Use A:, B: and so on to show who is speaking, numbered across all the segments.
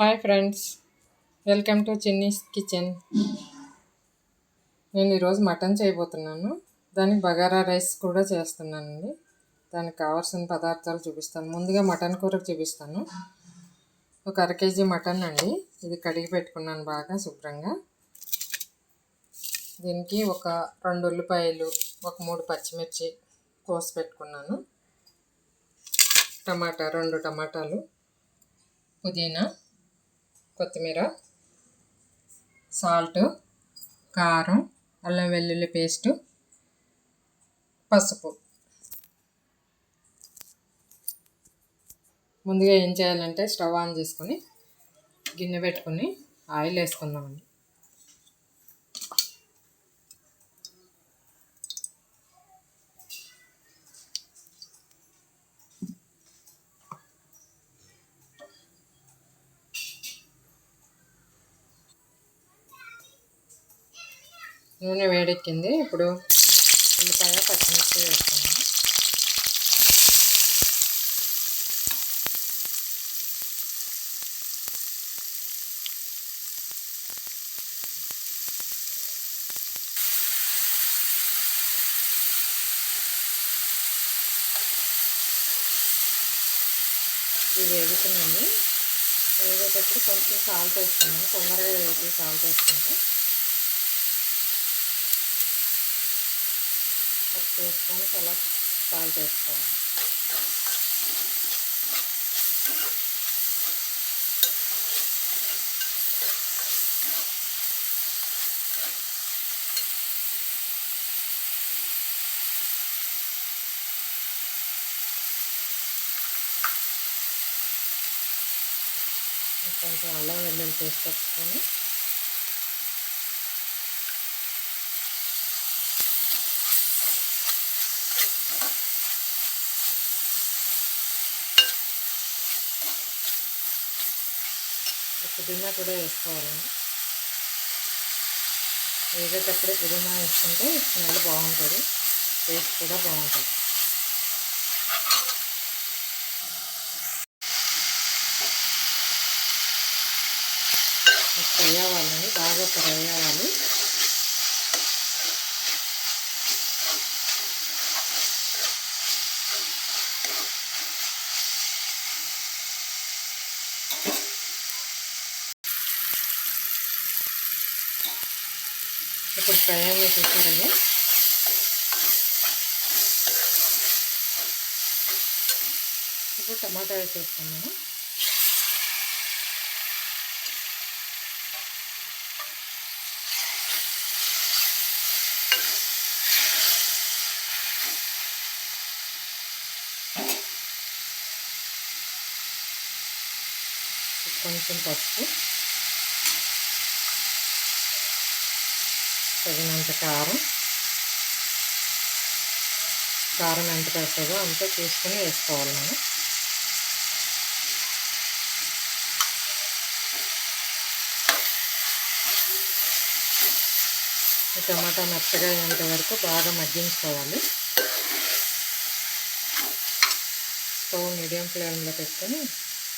A: Hi friends, welcome to Chinni's kitchen. నేను ఈరోజు mutton చేయబోతున్నాను. దానికి బగారా రైస్ కూడా చేస్తున్నానండి. దానికి కావాల్సిన పదార్థాలు చూపిస్తాను. ముందుగా మటన్ కూరకు చూపిస్తాను. ఒక అర కేజీ మటన్ అండి. ఇది కడిగి పెట్టుకున్నాను బాగా శుభ్రంగా. దీనికి ఒక 2 ఉల్లిపాయలు, ఒక 3 పచ్చిమిర్చి కోసి పెట్టుకున్నాను. టమాటా 2 టమాటాలు, పుదీనా, కొత్తిమీర, సాల్ట్, కారం, అల్లం వెల్లుల్లి పేస్టు, పసుపు. ముందుగా ఏం చేయాలంటే స్టవ్ ఆన్ చేసుకొని గిన్నె పెట్టుకొని ఆయిల్ వేసుకుందామండి. నూనె వేడెక్కింది. ఇప్పుడు ఉల్లిపాయ పచ్చిమిర్చి వేసుకున్నాము. ఇవి వేగుతున్నాయి. వేగేటప్పుడు కొంచెం సాల్ట్ వేసుకున్నాను. తొందరగా వేసి సాల్ట్ వేసుకుంటే ఒక వేసుకొని చాలా సాల్ట్ వేసుకోవాలి. కొంచెం అల్లం వెల్లుల్లి పేస్ట్ పెట్టుకొని పుదీనా కూడా వేసుకోవాలండి. వేగేటప్పుడే పుదీనా వేసుకుంటే స్మెల్ బాగుంటుంది, టేస్ట్ కూడా బాగుంటుంది. ఫ్రై అవ్వాలండి, బాగా ఫ్రై అవ్వాలి. ఇప్పుడు ఫ్రై అయ్యి చూసారండి. ఇప్పుడు టమాటా వేసేస్తున్నాను. కొంచెం పసుపు, తగినంత కారం ఎంత పడుతుందో అంతా చూసుకొని వేసుకోవాలి మనం. టమాటా మెత్తగా అయ్యేంత వరకు బాగా మగ్గించుకోవాలి. స్టవ్ మీడియం ఫ్లేమ్లో పెట్టుకొని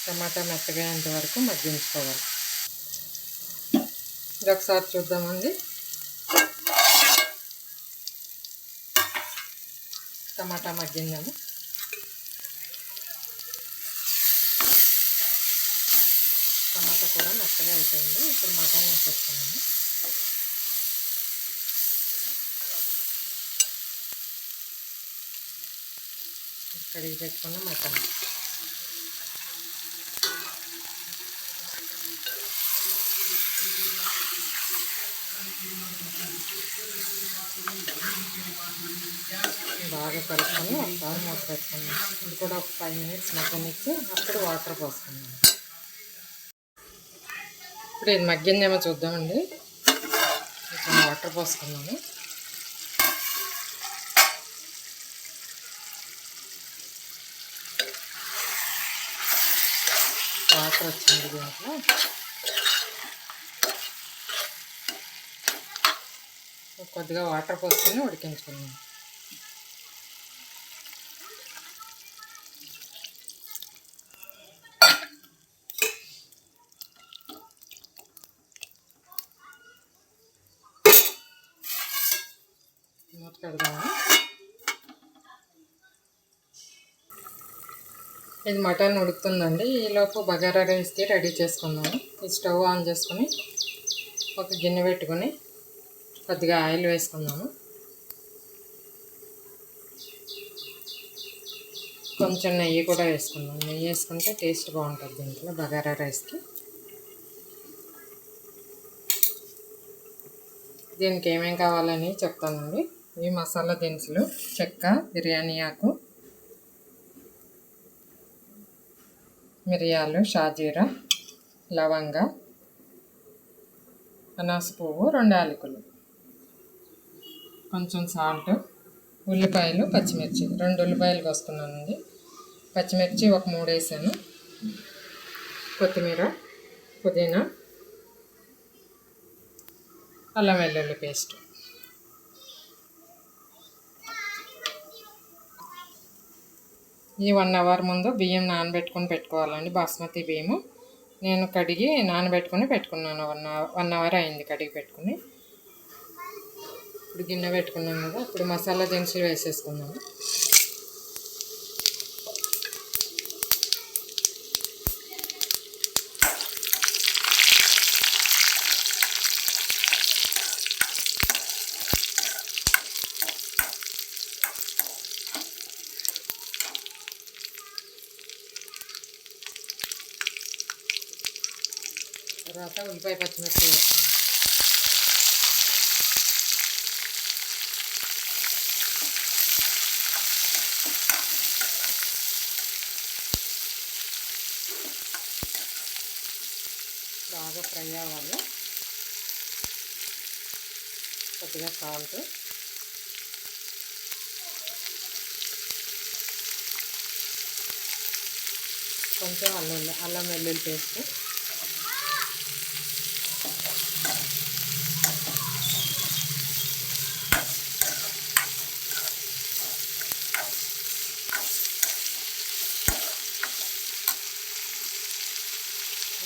A: టమాటా మెత్తగా అయ్యేంత వరకు మగ్గించుకోవాలి. ఇది ఒకసారి చూద్దామండి. టమాటా మగ్గిందాము. టమాటా కూడా మెత్తగా అయిపోయింది. ఇప్పుడు మటన్ వేసేస్తున్నాము. కడిగి పెట్టుకున్న మటన్ బాగా కలుపుకొని ఒకసారి మూత పెట్టుకున్నాం. ఇది కూడా ఒక 5 మినిట్స్ మగ్గనిచ్చి అప్పుడు వాటర్ పోసుకున్నాం. ఇప్పుడు ఇది మగ్గిందేమో చూద్దామండి. కొంచెం వాటర్ పోసుకున్నాము. వాటర్ వచ్చింది దీంట్లో. కొద్దిగా వాటర్ పోసుకొని ఉడికించుకున్నాం. పెడదాము. ఇది మటన్ ఉడుకుతుందండి. ఈలోపు బగారా రైస్కి రెడీ చేసుకుందాము. ఈ స్టవ్ ఆన్ చేసుకొని ఒక గిన్నె పెట్టుకొని కొద్దిగా ఆయిల్ వేసుకుందాము. కొంచెం నెయ్యి కూడా వేసుకుందాం. నెయ్యి వేసుకుంటే టేస్ట్ బాగుంటుంది దీంట్లో బగారా రైస్కి. దీనికి ఏమేమి కావాలని చెప్తానండి. ఈ మసాలా దినుసులు: చెక్క, బిర్యానీ ఆకు, మిరియాలు, షాజీరా, లవంగ, అనాస పువ్వు, 2 యాలకులు, కొంచెం సాల్ట్, ఉల్లిపాయలు, పచ్చిమిర్చి 2 ఉల్లిపాయలు కోసుకున్నానండి. పచ్చిమిర్చి ఒక 3 వేసాను. కొత్తిమీర, పుదీనా, అల్లం వెల్లుల్లి పేస్ట్. ఈ 1 అవర్ ముందు బియ్యం నానబెట్టుకొని పెట్టుకోవాలండి. బాస్మతి బియ్యము నేను కడిగి నానబెట్టుకొని పెట్టుకున్నాను. 1 అవర్ అయింది కడిగి పెట్టుకుని. ఇప్పుడు గిన్నె పెట్టుకున్నాను కదా, ఇప్పుడు మసాలా దినుసులు వేసేసుకున్నాను. తర్వాత ఉల్లిపాయ, పచ్చిమిర్చి వేస్తాను. బాగా ఫ్రై అవ్వాలి. కొద్దిగా సాల్ట్, కొంచెం అల్లం వెల్లుల్లి పేస్ట్,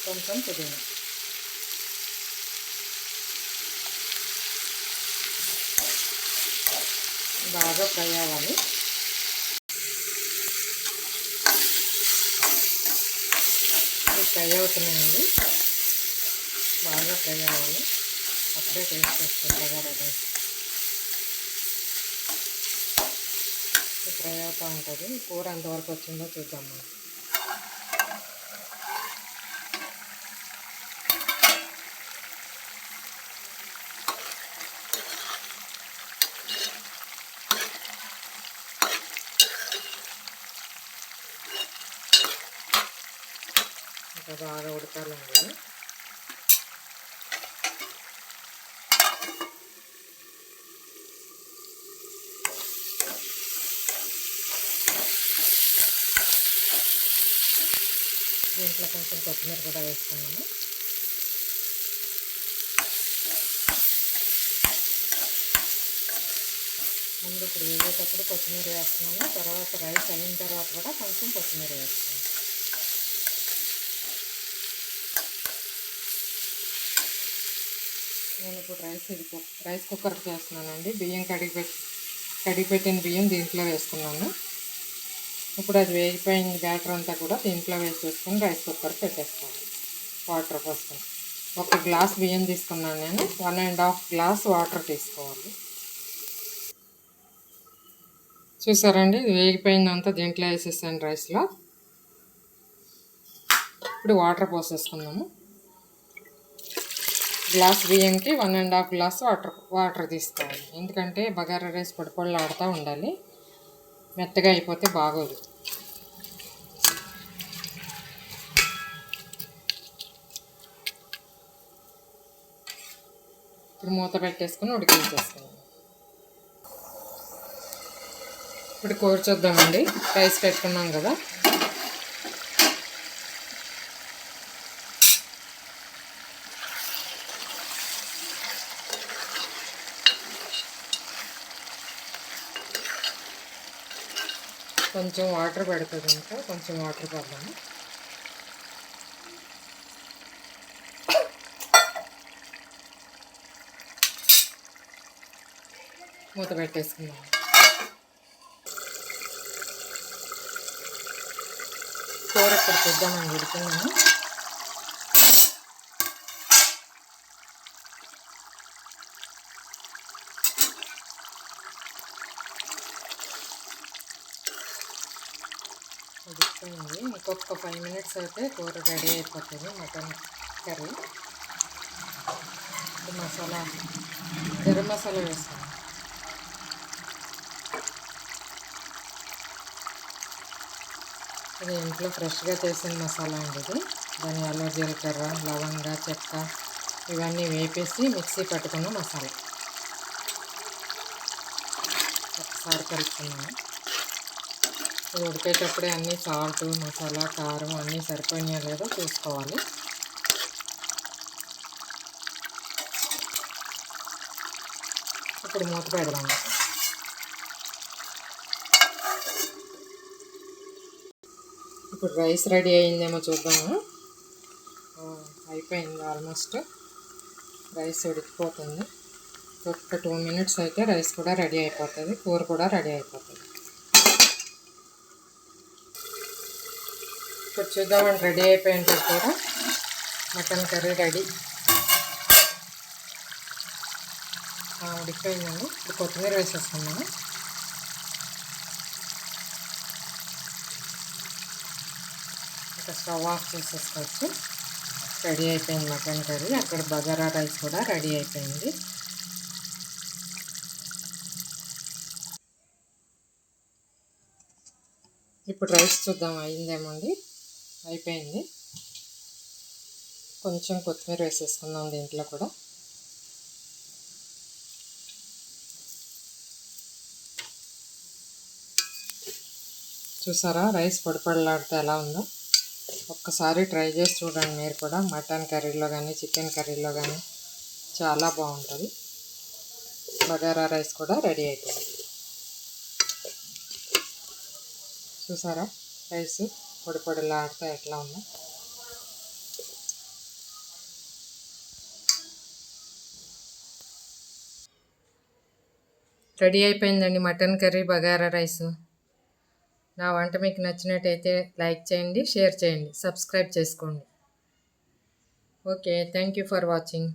A: కొంచెం పుదీనా. బాగా ఫ్రై అవ్వాలి. ఫ్రై అవుతున్నాయండి. బాగా ఫ్రై అవ్వాలి. అప్పుడే టేస్ట్ వస్తుంది బగారా రైస్. ఫ్రై అవుతూ ఉంటుంది. కూర ఎంతవరకు వచ్చిందో చూద్దాం మనం. ఇంకా బాగా ఉడకాలండి. దీంట్లో కొంచెం కొత్తిమీర కూడా వేసుకున్నాము. ముందు ఇప్పుడు వేసేటప్పుడు కొత్తిమీర వేస్తున్నాము. తర్వాత రైస్ అయిన తర్వాత కూడా కొంచెం కొత్తిమీర వేస్తున్నాము. నేను ఇప్పుడు రైస్ కుక్కర్కి చేస్తున్నానండి. బియ్యం కడిగి పెట్టిన బియ్యం దీంట్లో వేసుకున్నాను. ఇప్పుడు అది వేగిపోయిన బ్యాటర్ అంతా కూడా దీంట్లో వేసేసుకొని రైస్ కుక్కర్ పెట్టేసుకోవాలి. వాటర్ పోసుకొని 1 గ్లాస్ బియ్యం తీసుకున్నాను నేను. 1.5 గ్లాస్ వాటర్ తీసుకోవాలి. చూసారండి, ఇది వేగిపోయిందంతా దీంట్లో వేసేసాను రైస్లో. ఇప్పుడు వాటర్ పోసేసుకుందాము. గ్లాస్ బియ్యంకి 1.5 గ్లాస్ వాటర్ తీసుకోవాలి. ఎందుకంటే బగారా రైస్ పొడి ఆడుతూ ఉండాలి. మెత్తగా అయిపోతే బాగోదు. ఇప్పుడు మూత పెట్టేసుకుని ఉడికించేసుకుందాం. ఇప్పుడు కూర చూద్దామండి. రైస్ పెట్టుకున్నాం కదా, కొంచెం వాటర్ పెడుతుంది. ఇంకా కొంచెం వాటర్ పడదాము. మూత పెట్టేసుకుందాం. కూర ఇప్పుడు చూద్దామండి, ఉడికిందని. ఉడికిపోయింది. ఇంకొక 5 మినిట్స్ అయితే కూర రెడీ అయిపోతుంది. Mutton curry. మసాలా, గరం మసాలా వేస్తాను. ఇది ఇంట్లో ఫ్రెష్గా చేసిన మసాలా అండి. ఇది ధనియాలు, జీలకర్ర, లవంగ, చెక్క ఇవన్నీ వేపేసి మిక్సీ పట్టుకున్న మసాలా. ఒకసారి కలుపుకున్నాను. ఇది ఉడికేటప్పుడే అన్నీ సాల్ట్, మసాలా, కారం అన్నీ సరిపోయినాయో లేదో చూసుకోవాలి. ఇప్పుడు మూత పెడదాము. ఇప్పుడు రైస్ రెడీ అయిందేమో చూద్దాము. అయిపోయింది ఆల్మోస్ట్. రైస్ ఉడికిపోతుంది. ఒక 2 మినిట్స్ అయితే రైస్ కూడా రెడీ అయిపోతుంది. కూర కూడా రెడీ అయిపోతుంది. ఇప్పుడు చూద్దామండి, రెడీ అయిపోయింది కూర. Mutton curry ready. ఉడికిపోయిందండి. ఇప్పుడు కొత్తిమీర వేసేసుకున్నాను. ఇంకా స్టవ్ ఆఫ్ చేసేసుకోవచ్చు. రెడీ అయిపోయింది మటన్ కర్రీ. అక్కడ బగారా రైస్ కూడా రెడీ అయిపోయింది. ఇప్పుడు రైస్ చూద్దాం, అయిందేమో అండి. అయిపోయింది. కొంచెం కొత్తిమీర వేసేసుకుందాం దీంట్లో కూడా. చూసారా రైస్ పొడిపొడలాడితే ఎలా ఉందో? ఒక్కసారి ట్రై చేసి చూడండి మీరు కూడా. మటన్ కర్రీలో కానీ చికెన్ కర్రీలో కానీ చాలా బాగుంటుంది. బగారా రైస్ కూడా రెడీ అయిపోయింది. చూసారా రైస్ పొడిపొడలాడితే ఎట్లా ఉందో? రెడీ అయిపోయిందండి మటన్ కర్రీ, బగారా రైస్. నా వంట మీకు నచ్చినట్టయితే లైక్ చేయండి, షేర్ చేయండి, సబ్స్క్రైబ్ చేసుకోండి. Okay, thank you for watching.